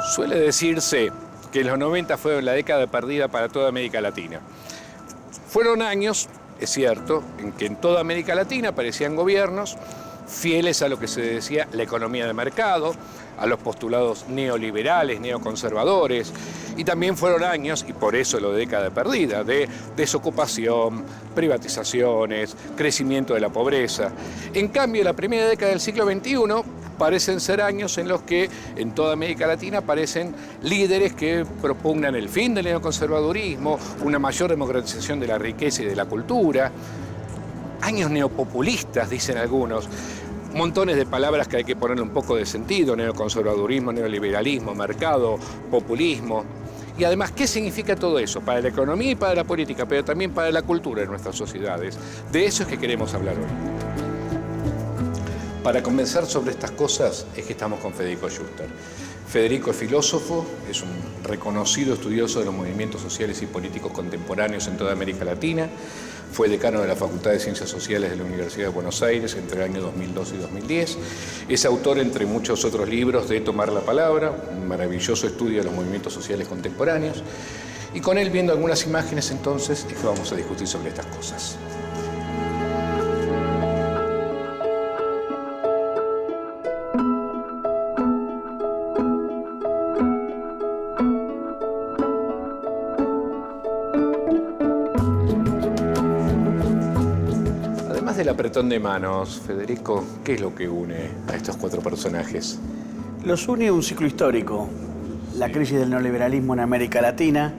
Suele decirse que los 90 fueron la década perdida para toda América Latina. Fueron años, es cierto, en que en toda América Latina aparecían gobiernos fieles a lo que se decía la economía de mercado, a los postulados neoliberales, neoconservadores, y también fueron años, y por eso lo de década perdida, de desocupación, privatizaciones, crecimiento de la pobreza. En cambio, la primera década del siglo XXI parecen ser años en los que en toda América Latina aparecen líderes que propugnan el fin del neoconservadurismo, una mayor democratización de la riqueza y de la cultura. Años neopopulistas, dicen algunos. Montones de palabras que hay que ponerle un poco de sentido: neoconservadurismo, neoliberalismo, mercado, populismo. Y además, ¿qué significa todo eso para la economía y para la política, pero también para la cultura de nuestras sociedades? De eso es que queremos hablar hoy. Para conversar sobre estas cosas es que estamos con Federico Schuster. Federico es filósofo, es un reconocido estudioso de los movimientos sociales y políticos contemporáneos en toda América Latina. Fue decano de la Facultad de Ciencias Sociales de la Universidad de Buenos Aires entre el año 2002 y 2010. Es autor, entre muchos otros libros, de Tomar la Palabra, un maravilloso estudio de los movimientos sociales contemporáneos. Y con él, viendo algunas imágenes, entonces, es que vamos a discutir sobre estas cosas. Del apretón de manos, Federico, ¿qué es lo que une a estos cuatro personajes? Los une un ciclo histórico. La crisis del neoliberalismo en América Latina,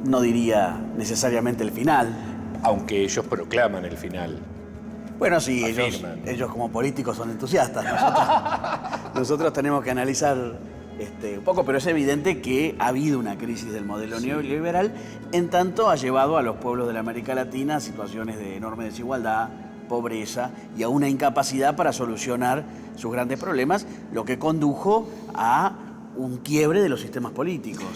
no diría necesariamente el final. Aunque ellos proclaman el final. Bueno, sí, ellos como políticos son entusiastas. Nosotros tenemos que analizar un poco, pero es evidente que ha habido una crisis del modelo neoliberal, en tanto ha llevado a los pueblos de la América Latina a situaciones de enorme desigualdad, pobreza y a una incapacidad para solucionar sus grandes problemas, lo que condujo a un quiebre de los sistemas políticos.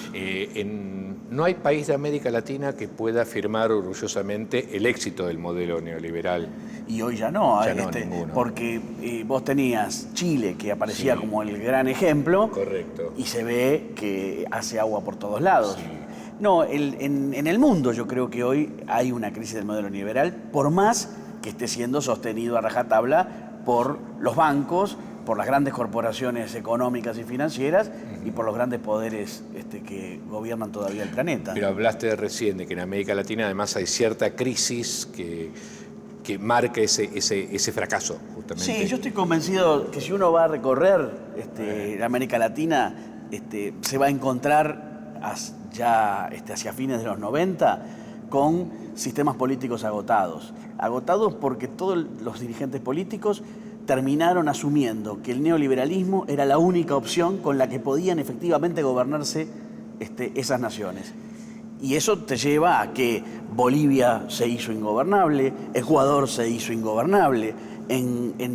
No hay país de América Latina que pueda afirmar orgullosamente el éxito del modelo neoliberal. Y hoy ya no, ninguno. Porque vos tenías Chile, que aparecía como el gran ejemplo. Correcto. Y se ve que hace agua por todos lados. Sí. No, en el mundo yo creo que hoy hay una crisis del modelo neoliberal, por más que esté siendo sostenido a rajatabla por los bancos, por las grandes corporaciones económicas y financieras y por los grandes poderes que gobiernan todavía el planeta. Pero hablaste recién de que en América Latina además hay cierta crisis que marca ese fracaso, justamente. Sí, yo estoy convencido que si uno va a recorrer la América Latina, se va a encontrar hacia fines de los 90 con sistemas políticos agotados. Agotados porque todos los dirigentes políticos terminaron asumiendo que el neoliberalismo era la única opción con la que podían efectivamente gobernarse esas naciones. Y eso te lleva a que Bolivia se hizo ingobernable, Ecuador se hizo ingobernable,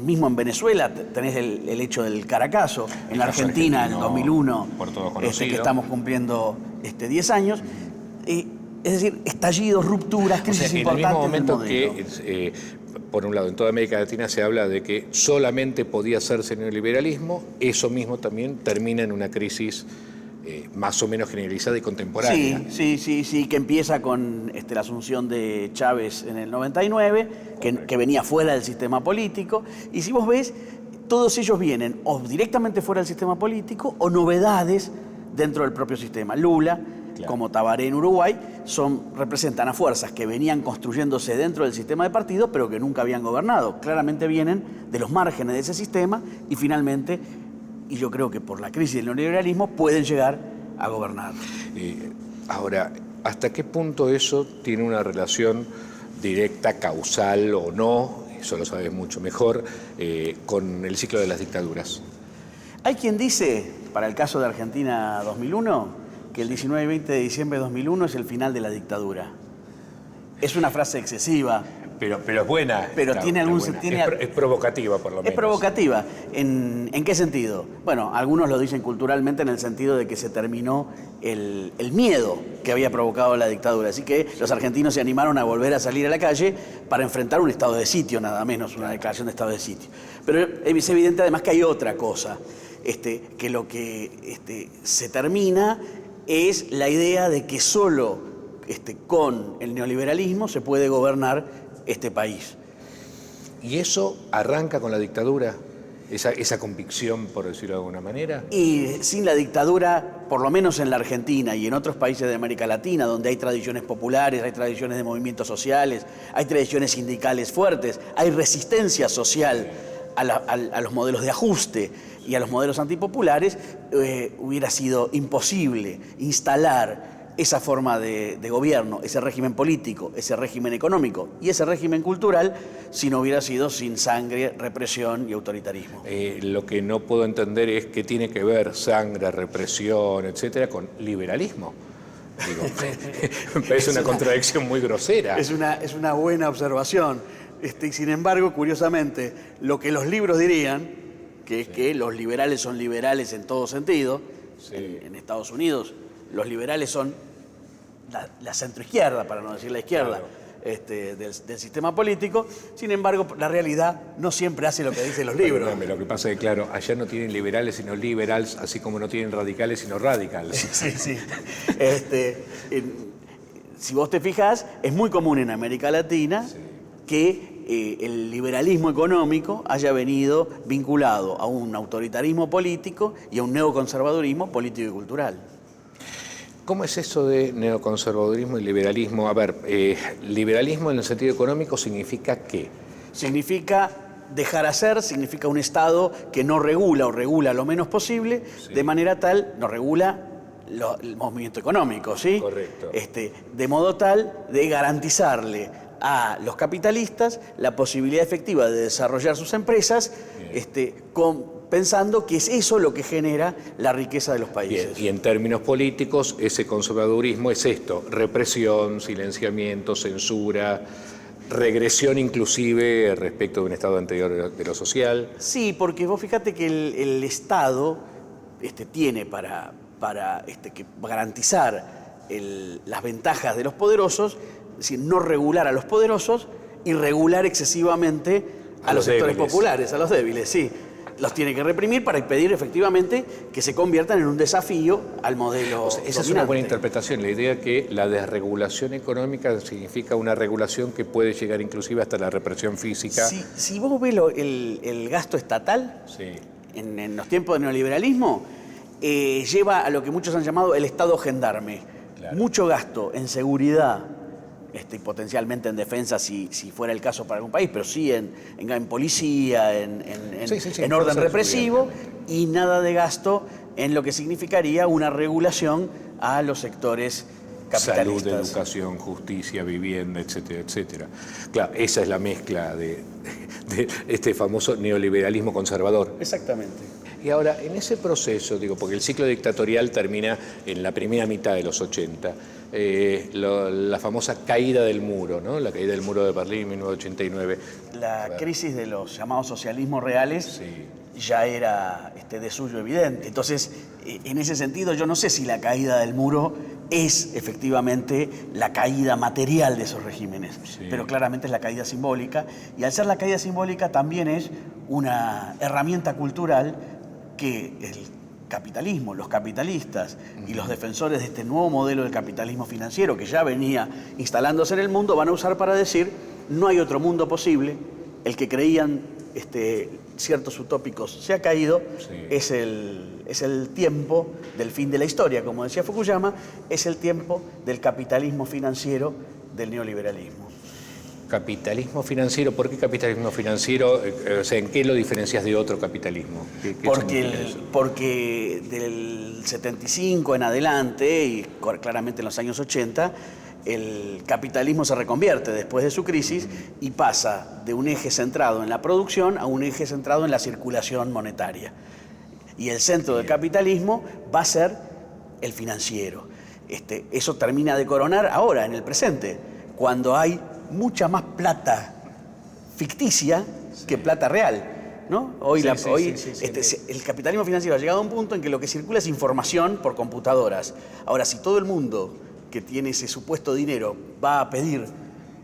mismo en Venezuela tenés el hecho del Caracazo, en la Argentina en 2001, por todo conocido, que estamos cumpliendo 10 años. Es decir, estallidos, rupturas, crisis importantes. En el mismo momento que, por un lado, en toda América Latina se habla de que solamente podía hacerse neoliberalismo, eso mismo también termina en una crisis más o menos generalizada y contemporánea. Sí, que empieza con la asunción de Chávez en el 99, que venía fuera del sistema político. Y si vos ves, todos ellos vienen o directamente fuera del sistema político o novedades dentro del propio sistema. Lula, claro, como Tabaré en Uruguay, representan a fuerzas que venían construyéndose dentro del sistema de partidos, pero que nunca habían gobernado. Claramente vienen de los márgenes de ese sistema y finalmente, y yo creo que por la crisis del neoliberalismo, pueden llegar a gobernar. Ahora, ¿hasta qué punto eso tiene una relación directa, causal o no, eso lo sabes mucho mejor, con el ciclo de las dictaduras? Hay quien dice, para el caso de Argentina 2001, que el 19 y 20 de diciembre de 2001 es el final de la dictadura. Es una frase excesiva. Pero es buena. Pero tiene algún... Es provocativa, por lo menos. Es provocativa. ¿En qué sentido? Bueno, algunos lo dicen culturalmente en el sentido de que se terminó el miedo que había provocado la dictadura. Así que los argentinos se animaron a volver a salir a la calle para enfrentar un estado de sitio, nada menos, una declaración de estado de sitio. Pero es evidente además que hay otra cosa, que lo que se termina es la idea de que solo con el neoliberalismo se puede gobernar este país. ¿Y eso arranca con la dictadura? Esa convicción, por decirlo de alguna manera. Y sin la dictadura, por lo menos en la Argentina y en otros países de América Latina, donde hay tradiciones populares, hay tradiciones de movimientos sociales, hay tradiciones sindicales fuertes, hay resistencia social a los modelos de ajuste y a los modelos antipopulares, hubiera sido imposible instalar esa forma de gobierno, ese régimen político, ese régimen económico y ese régimen cultural si no hubiera sido sin sangre, represión y autoritarismo. Lo que no puedo entender es qué tiene que ver sangre, represión, etcétera, con liberalismo. Digo, me parece una contradicción muy grosera. Es una buena observación. Y sin embargo, curiosamente, lo que los libros dirían, que es que los liberales son liberales en todo sentido, en Estados Unidos los liberales son la centroizquierda, para no decir la izquierda, claro, del sistema político. Sin embargo, la realidad no siempre hace lo que dicen los libros. Lo que pasa es que, claro, allá no tienen liberales sino liberals, así como no tienen radicales sino radicals. Sí. Si vos te fijas, es muy común en América Latina que el liberalismo económico haya venido vinculado a un autoritarismo político y a un neoconservadurismo político y cultural. ¿Cómo es eso de neoconservadurismo y liberalismo? A ver, liberalismo en el sentido económico significa ¿qué? Significa dejar hacer, significa un Estado que no regula o regula lo menos posible, de manera tal, no regula el movimiento económico, ¿sí? Correcto. De modo tal de garantizarle a los capitalistas la posibilidad efectiva de desarrollar sus empresas, pensando que es eso lo que genera la riqueza de los países. Bien. Y en términos políticos, ese conservadurismo es esto: represión, silenciamiento, censura, regresión inclusive respecto de un estado anterior de lo social. Sí, porque vos fíjate que el Estado tiene para garantizar las ventajas de los poderosos, es decir, no regular a los poderosos y regular excesivamente a los sectores populares, a los débiles, sí. Los tiene que reprimir para impedir efectivamente que se conviertan en un desafío al modelo esa dominante. Es una buena interpretación, la idea que la desregulación económica significa una regulación que puede llegar inclusive hasta la represión física. Si vos ves el gasto estatal en los tiempos del neoliberalismo, lleva a lo que muchos han llamado el Estado gendarme. Claro. Mucho gasto en seguridad, y potencialmente en defensa si fuera el caso para algún país, pero sí en policía, en orden represivo, y nada de gasto en lo que significaría una regulación a los sectores capitalistas. Salud, educación, justicia, vivienda, etcétera, etcétera. Claro, esa es la mezcla de este famoso neoliberalismo conservador. Exactamente. Y ahora, en ese proceso, porque el ciclo dictatorial termina en la primera mitad de los 80, la famosa caída del muro, ¿no? La caída del muro de Berlín en 1989. La crisis de los llamados socialismos reales ya era de suyo evidente. Entonces, en ese sentido, yo no sé si la caída del muro es efectivamente la caída material de esos regímenes, pero claramente es la caída simbólica, y al ser la caída simbólica también es una herramienta cultural que el capitalismo, los capitalistas y los defensores de este nuevo modelo de capitalismo financiero que ya venía instalándose en el mundo van a usar para decir: no hay otro mundo posible, el que creían ciertos utópicos se ha caído, es el tiempo del fin de la historia, como decía Fukuyama, es el tiempo del capitalismo financiero, del neoliberalismo. Capitalismo financiero, ¿por qué capitalismo financiero? O sea, ¿en qué lo diferencias de otro capitalismo? Porque del 75 en adelante, y claramente en los años 80, el capitalismo se reconvierte después de su crisis y pasa de un eje centrado en la producción a un eje centrado en la circulación monetaria. Y el centro del capitalismo va a ser el financiero. Eso termina de coronar ahora, en el presente, cuando hay mucha más plata ficticia que plata real, ¿no? El capitalismo financiero ha llegado a un punto en que lo que circula es información por computadoras. Ahora, si todo el mundo que tiene ese supuesto dinero va a pedir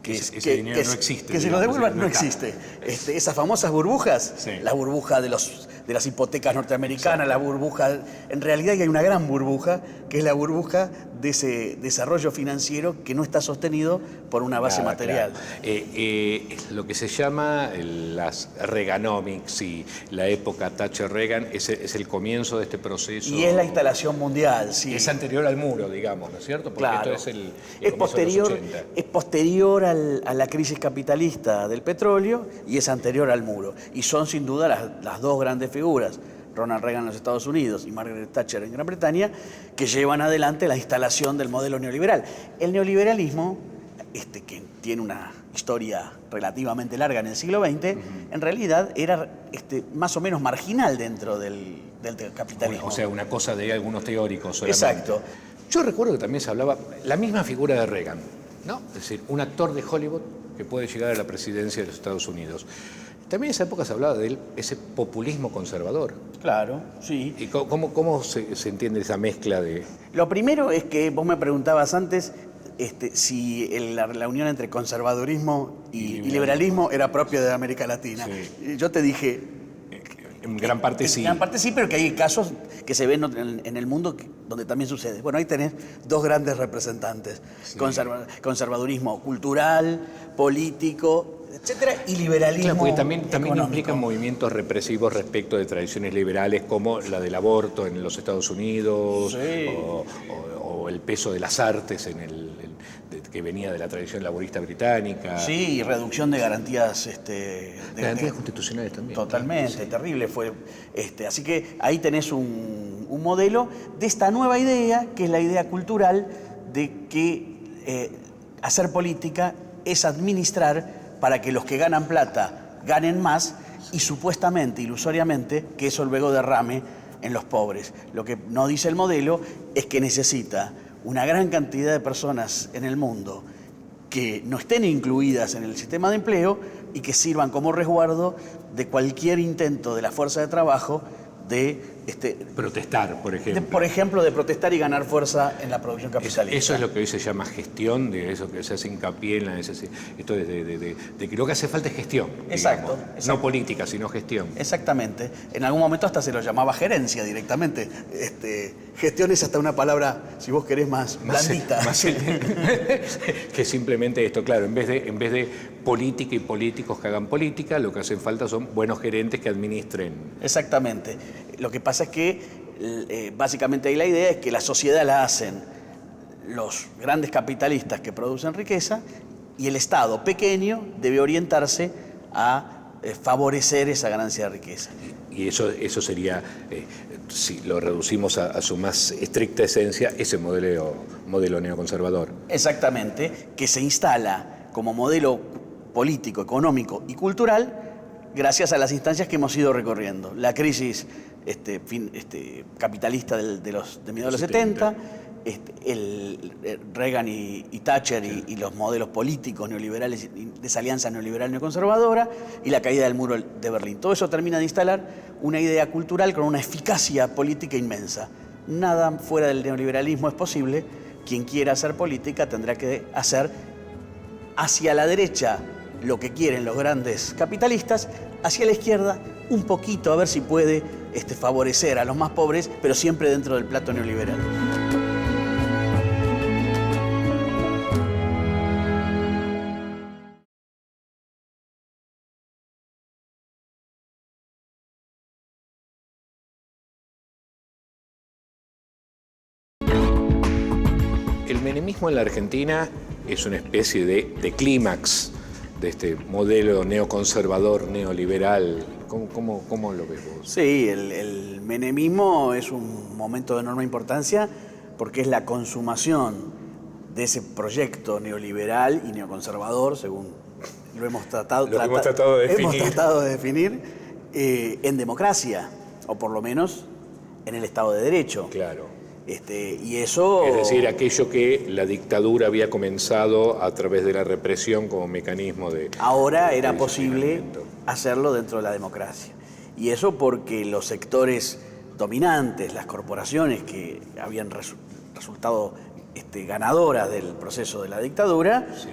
ese dinero no existe. Que se lo devuelvan no existe. Esas famosas burbujas, sí. La burbuja de las hipotecas norteamericanas, sí. La burbuja... En realidad hay una gran burbuja, que es la burbuja de ese desarrollo financiero que no está sostenido por una base material. Claro. Lo que se llama las Reaganomics y la época Thatcher-Reagan es el comienzo de este proceso. Y es la instalación mundial, sí. Es anterior al muro, digamos, ¿no es cierto? Porque claro. esto es el posterior, de los 80. Es posterior a la crisis capitalista del petróleo y es anterior al muro. Y son sin duda las dos grandes figuras, Ronald Reagan en los Estados Unidos y Margaret Thatcher en Gran Bretaña, que llevan adelante la instalación del modelo neoliberal. El neoliberalismo, que tiene una historia relativamente larga en el siglo XX, en realidad era más o menos marginal dentro del capitalismo. O sea, una cosa de algunos teóricos solamente. Exacto. Yo recuerdo que también se hablaba, la misma figura de Reagan, ¿no? Es decir, un actor de Hollywood que puede llegar a la presidencia de los Estados Unidos. También en esa época se hablaba de ese populismo conservador. Claro, sí. ¿Y cómo se entiende esa mezcla de...? Lo primero es que vos me preguntabas antes si la unión entre conservadorismo y liberalismo era propio de América Latina. Sí. Yo te dije... En gran parte sí. En gran parte sí, pero que hay casos que se ven en el mundo donde también sucede. Bueno, ahí tenés dos grandes representantes. Sí. Conservadurismo cultural, político, etcétera, y liberalismo. Claro, porque también implican movimientos represivos respecto de tradiciones liberales como la del aborto en los Estados Unidos, sí. o el peso de las artes que venía de la tradición laborista británica. Sí, y reducción de garantías... garantías constitucionales también. Totalmente, sí. Terrible fue. Así que ahí tenés un modelo de esta nueva idea, que es la idea cultural de que hacer política es administrar para que los que ganan plata ganen más y supuestamente, ilusoriamente, que eso luego derrame en los pobres. Lo que no dice el modelo es que necesita una gran cantidad de personas en el mundo que no estén incluidas en el sistema de empleo y que sirvan como resguardo de cualquier intento de la fuerza de trabajo de... protestar, por ejemplo. Por ejemplo, de protestar y ganar fuerza en la producción capitalista. Eso es lo que hoy se llama gestión, de eso que se hace hincapié en la necesidad. Esto de que lo que hace falta es gestión. Exacto, digamos. exacto. No política, sino gestión. Exactamente. En algún momento hasta se lo llamaba gerencia directamente. Gestión es hasta una palabra, si vos querés, más blandita. Que simplemente esto, claro, en vez de política y políticos que hagan política, lo que hacen falta son buenos gerentes que administren. Exactamente. Lo que pasa es que básicamente ahí la idea es que la sociedad la hacen los grandes capitalistas que producen riqueza y el Estado pequeño debe orientarse a favorecer esa ganancia de riqueza. Y eso sería, si lo reducimos a su más estricta esencia, ese modelo neoconservador. Exactamente, que se instala como modelo político, económico y cultural gracias a las instancias que hemos ido recorriendo. La crisis capitalista de mediados de los 70, Reagan y Thatcher y los modelos políticos neoliberales de esa alianza neoliberal neoconservadora y la caída del muro de Berlín. Todo eso termina de instalar una idea cultural con una eficacia política inmensa. Nada fuera del neoliberalismo es posible. Quien quiera hacer política tendrá que hacer hacia la derecha lo que quieren los grandes capitalistas, hacia la izquierda un poquito, a ver si puede favorecer a los más pobres, pero siempre dentro del plato neoliberal. El menemismo en la Argentina es una especie de clímax de este modelo neoconservador, neoliberal. ¿Cómo lo ves vos? Sí, el menemismo es un momento de enorme importancia porque es la consumación de ese proyecto neoliberal y neoconservador, según lo hemos tratado de definir, en democracia, o por lo menos en el Estado de Derecho. Claro. Y eso... Es decir, aquello que la dictadura había comenzado a través de la represión como mecanismo de... Ahora era posible hacerlo dentro de la democracia. Y eso porque los sectores dominantes, las corporaciones que habían resultado ganadoras del proceso de la dictadura, sí.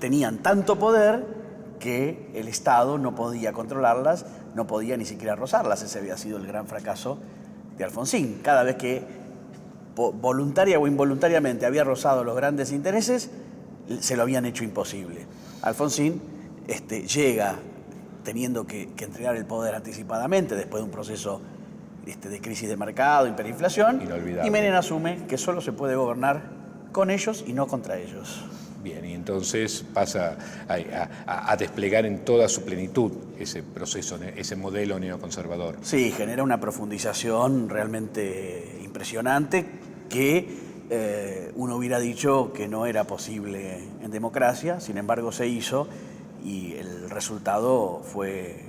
tenían tanto poder que el Estado no podía controlarlas, no podía ni siquiera rozarlas. Ese había sido el gran fracaso de Alfonsín. Cada vez que voluntaria o involuntariamente había rozado los grandes intereses, se lo habían hecho imposible. Alfonsín llega teniendo que entregar el poder anticipadamente después de un proceso de crisis de mercado, hiperinflación, y Menem asume que solo se puede gobernar con ellos y no contra ellos. Bien, y entonces pasa a desplegar en toda su plenitud ese proceso, ese modelo neoconservador. Sí, genera una profundización realmente impresionante que uno hubiera dicho que no era posible en democracia, sin embargo se hizo y el resultado fue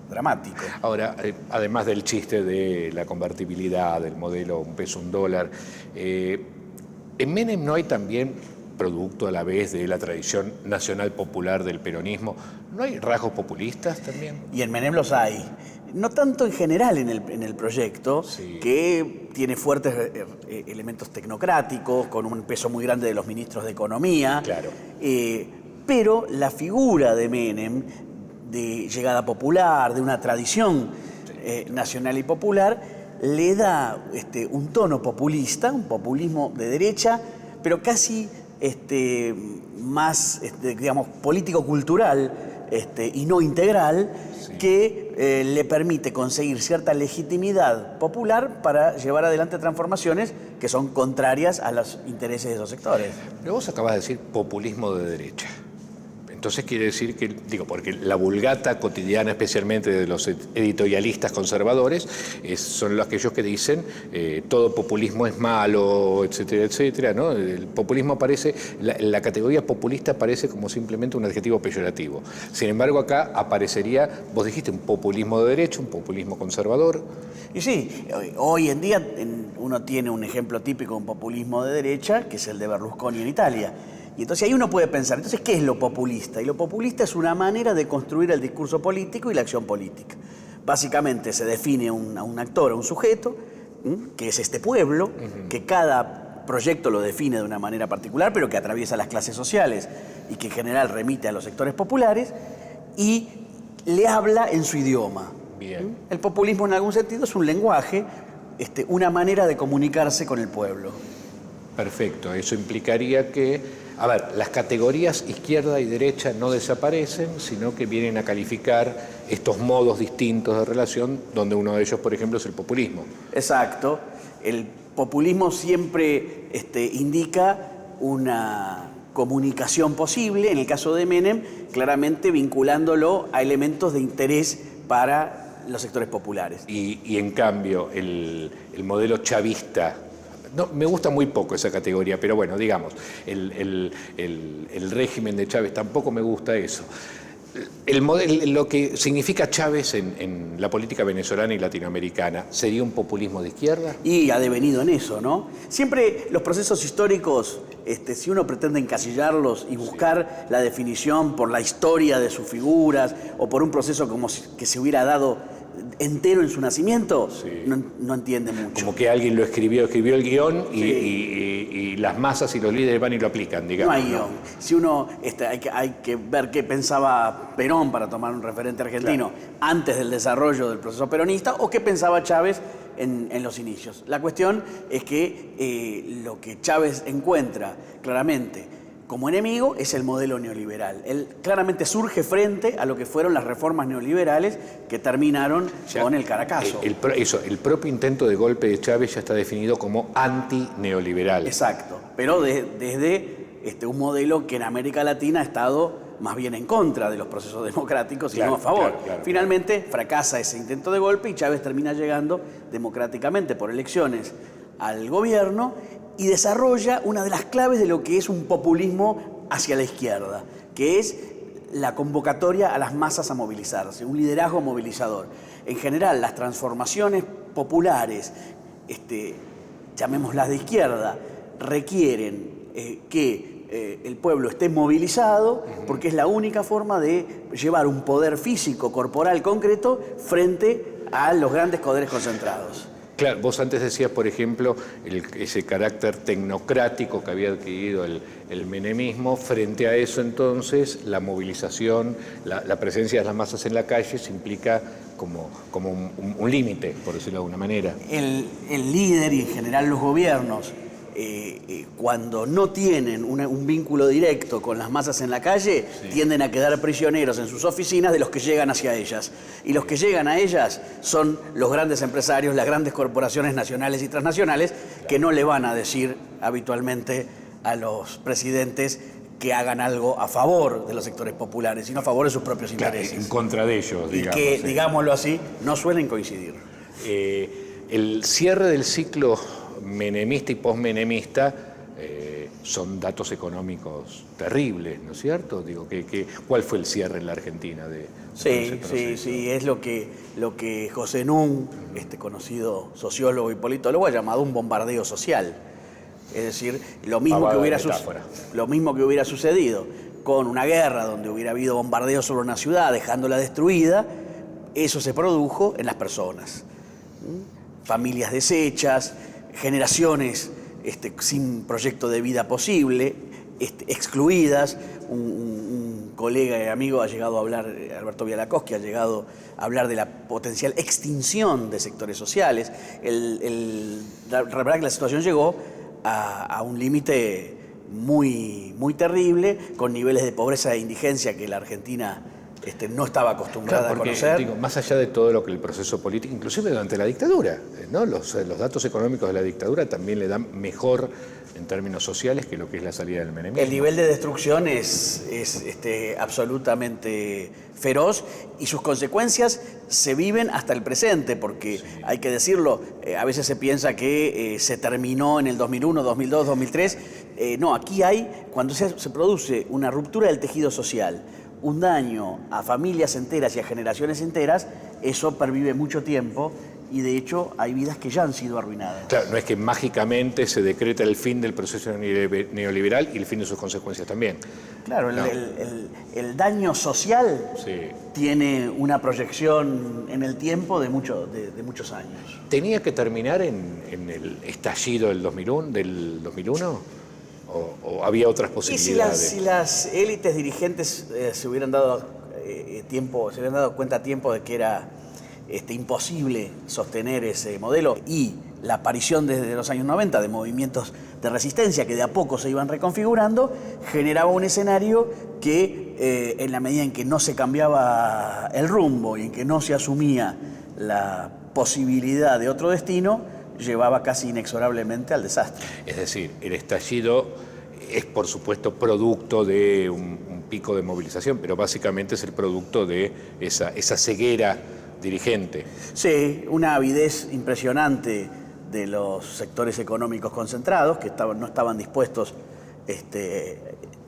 dramático. Ahora, además del chiste de la convertibilidad, del modelo un peso, un dólar, en Menem no hay también, producto a la vez de la tradición nacional popular del peronismo, ¿no hay rasgos populistas también? Y en Menem los hay. No tanto en general en el proyecto, sí, que tiene fuertes elementos tecnocráticos, con un peso muy grande de los ministros de Economía. Claro. Pero la figura de Menem, de llegada popular, de una tradición nacional y popular, le da un tono populista, un populismo de derecha, pero casi más, digamos, político-cultural y no integral, sí, que le permite conseguir cierta legitimidad popular para llevar adelante transformaciones que son contrarias a los intereses de esos sectores. Pero vos acabas de decir populismo de derecha. Entonces quiere decir que, porque la vulgata cotidiana, especialmente de los editorialistas conservadores, son aquellos que dicen todo populismo es malo, etcétera, etcétera, ¿no? El populismo aparece, la categoría populista aparece como simplemente un adjetivo peyorativo. Sin embargo, acá aparecería, vos dijiste, un populismo de derecha, un populismo conservador. Y sí, hoy en día uno tiene un ejemplo típico de un populismo de derecha, que es el de Berlusconi en Italia. Y entonces ahí uno puede pensar, entonces, ¿qué es lo populista? Y lo populista es una manera de construir el discurso político y la acción política. Básicamente se define a un actor, a un sujeto, que es este pueblo, que cada proyecto lo define de una manera particular, pero que atraviesa las clases sociales y que en general remite a los sectores populares, y le habla en su idioma. Bien. El populismo en algún sentido es un lenguaje, una manera de comunicarse con el pueblo. Perfecto, eso implicaría que, las categorías izquierda y derecha no desaparecen, sino que vienen a calificar estos modos distintos de relación, donde uno de ellos, por ejemplo, es el populismo. Exacto. El populismo siempre indica una comunicación posible, en el caso de Menem, claramente vinculándolo a elementos de interés para los sectores populares. Y en cambio, el modelo chavista, no, me gusta muy poco esa categoría, pero bueno, digamos, el régimen de Chávez tampoco me gusta eso. Lo que significa Chávez en la política venezolana y latinoamericana, ¿sería un populismo de izquierda? Y ha devenido en eso, ¿no? Siempre los procesos históricos, si uno pretende encasillarlos y buscar la definición por la historia de sus figuras o por un proceso como que se hubiera dado entero en su nacimiento, sí, no entiende mucho. Como que alguien lo escribió el guión y las masas y los líderes van y lo aplican, digamos. No hay guión. Si uno, hay que ver qué pensaba Perón, para tomar un referente argentino, claro, antes del desarrollo del proceso peronista, o qué pensaba Chávez en los inicios. La cuestión es que lo que Chávez encuentra claramente como enemigo es el modelo neoliberal. Él claramente surge frente a lo que fueron las reformas neoliberales que terminaron con el Caracazo. El propio intento de golpe de Chávez ya está definido como anti-neoliberal. Exacto, pero desde un modelo que en América Latina ha estado más bien en contra de los procesos democráticos y no a favor. Claro. Finalmente fracasa ese intento de golpe y Chávez termina llegando democráticamente por elecciones al gobierno y desarrolla una de las claves de lo que es un populismo hacia la izquierda, que es la convocatoria a las masas a movilizarse, un liderazgo movilizador. En general, las transformaciones populares, llamémoslas de izquierda, requieren que el pueblo esté movilizado, porque es la única forma de llevar un poder físico, corporal, concreto, frente a los grandes poderes concentrados. Claro, vos antes decías, por ejemplo, ese carácter tecnocrático que había adquirido el menemismo. Frente a eso, entonces, la movilización, la presencia de las masas en la calle se implica como un límite, por decirlo de alguna manera. El líder y en general los gobiernos, cuando no tienen un vínculo directo con las masas en la calle, sí, tienden a quedar prisioneros en sus oficinas de los que llegan hacia ellas. Y los que llegan a ellas son los grandes empresarios, las grandes corporaciones nacionales y transnacionales, que no le van a decir habitualmente a los presidentes que hagan algo a favor de los sectores populares, sino a favor de sus propios intereses. En contra de ellos, digamos. Y que, digámoslo así, no suelen coincidir. El cierre del ciclo menemista y posmenemista son datos económicos terribles, ¿no es cierto? Digo, ¿cuál fue el cierre en la Argentina de Sí, es lo que José Nun, conocido sociólogo y politólogo, ha llamado un bombardeo social. Es decir, lo mismo que hubiera sucedido con una guerra donde hubiera habido bombardeo sobre una ciudad, dejándola destruida, eso se produjo en las personas. Familias deshechas, generaciones sin proyecto de vida posible, excluidas. Un colega y amigo ha llegado a hablar, Alberto Bialakowski, ha llegado a hablar de la potencial extinción de sectores sociales. La verdad que la situación llegó a un límite muy, muy terrible, con niveles de pobreza e indigencia que la Argentina no estaba acostumbrada a conocer. Digo, más allá de todo lo que el proceso político, inclusive durante la dictadura, ¿no? Los datos económicos de la dictadura también le dan mejor en términos sociales que lo que es la salida del menemismo. El nivel de destrucción es absolutamente feroz y sus consecuencias se viven hasta el presente, porque sí, hay que decirlo, a veces se piensa que se terminó en el 2001, 2002, 2003. No, aquí cuando se produce una ruptura del tejido social, un daño a familias enteras y a generaciones enteras, eso pervive mucho tiempo y de hecho hay vidas que ya han sido arruinadas. Claro, no es que mágicamente se decreta el fin del proceso neoliberal y el fin de sus consecuencias también. Claro, no. El daño social sí, tiene una proyección en el tiempo de muchos años. ¿Tenía que terminar en el estallido del 2001? ¿O había otras posibilidades? Si las élites dirigentes se hubieran dado cuenta a tiempo de que era imposible sostener ese modelo, y la aparición desde los años 90 de movimientos de resistencia que de a poco se iban reconfigurando, generaba un escenario que en la medida en que no se cambiaba el rumbo y en que no se asumía la posibilidad de otro destino, llevaba casi inexorablemente al desastre. Es decir, el estallido es, por supuesto, producto de un pico de movilización, pero básicamente es el producto de esa ceguera dirigente. Sí, una avidez impresionante de los sectores económicos concentrados, que no estaban dispuestos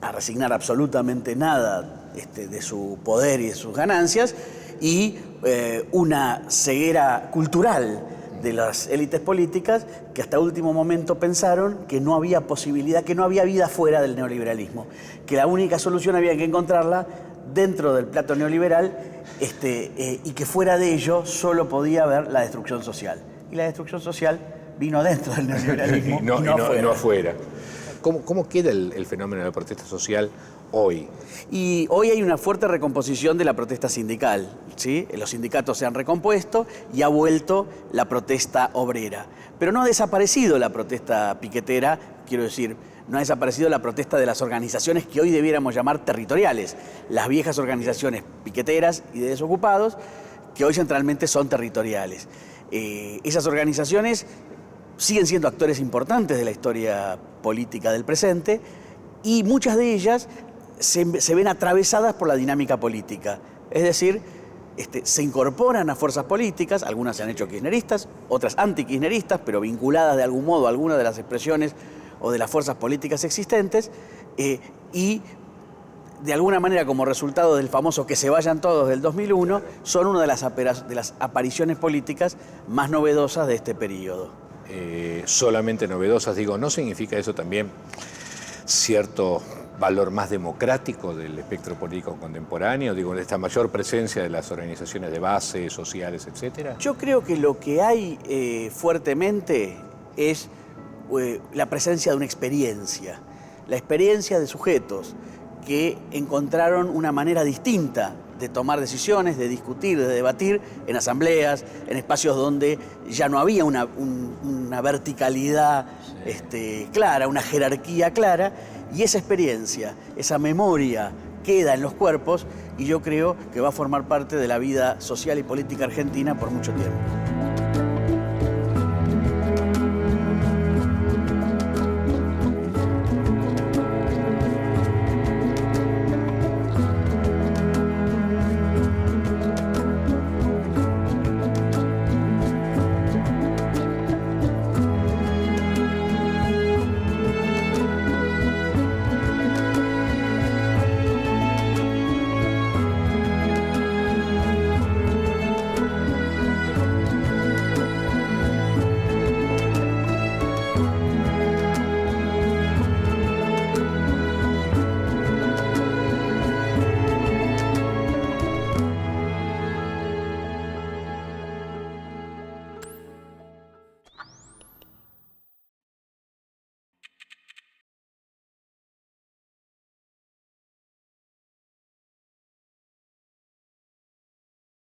a resignar absolutamente nada de su poder y de sus ganancias, y una ceguera cultural de las élites políticas que hasta último momento pensaron que no había posibilidad, que no había vida fuera del neoliberalismo, que la única solución había que encontrarla dentro del plato neoliberal y que fuera de ello solo podía haber la destrucción social. Y la destrucción social vino dentro del neoliberalismo no afuera. ¿Cómo queda el fenómeno de la protesta social hoy? Y hoy hay una fuerte recomposición de la protesta sindical, ¿sí? Los sindicatos se han recompuesto y ha vuelto la protesta obrera. Pero no ha desaparecido la protesta piquetera, quiero decir, no ha desaparecido la protesta de las organizaciones que hoy debiéramos llamar territoriales, las viejas organizaciones piqueteras y de desocupados, que hoy centralmente son territoriales. Esas organizaciones siguen siendo actores importantes de la historia política del presente y muchas de ellas se ven atravesadas por la dinámica política. Es decir, se incorporan a fuerzas políticas, algunas se han hecho kirchneristas, otras anti-kirchneristas, pero vinculadas de algún modo a alguna de las expresiones o de las fuerzas políticas existentes, y de alguna manera, como resultado del famoso "que se vayan todos" del 2001, son una de las apariciones políticas más novedosas de este periodo. Solamente novedosas, digo, ¿no significa eso también cierto valor más democrático del espectro político contemporáneo, digo, esta mayor presencia de las organizaciones de base, sociales, etcétera? Yo creo que lo que hay fuertemente es la presencia de una experiencia, la experiencia de sujetos que encontraron una manera distinta de tomar decisiones, de discutir, de debatir en asambleas, en espacios donde ya no había una verticalidad clara, una jerarquía clara, y esa experiencia, esa memoria queda en los cuerpos y yo creo que va a formar parte de la vida social y política argentina por mucho tiempo.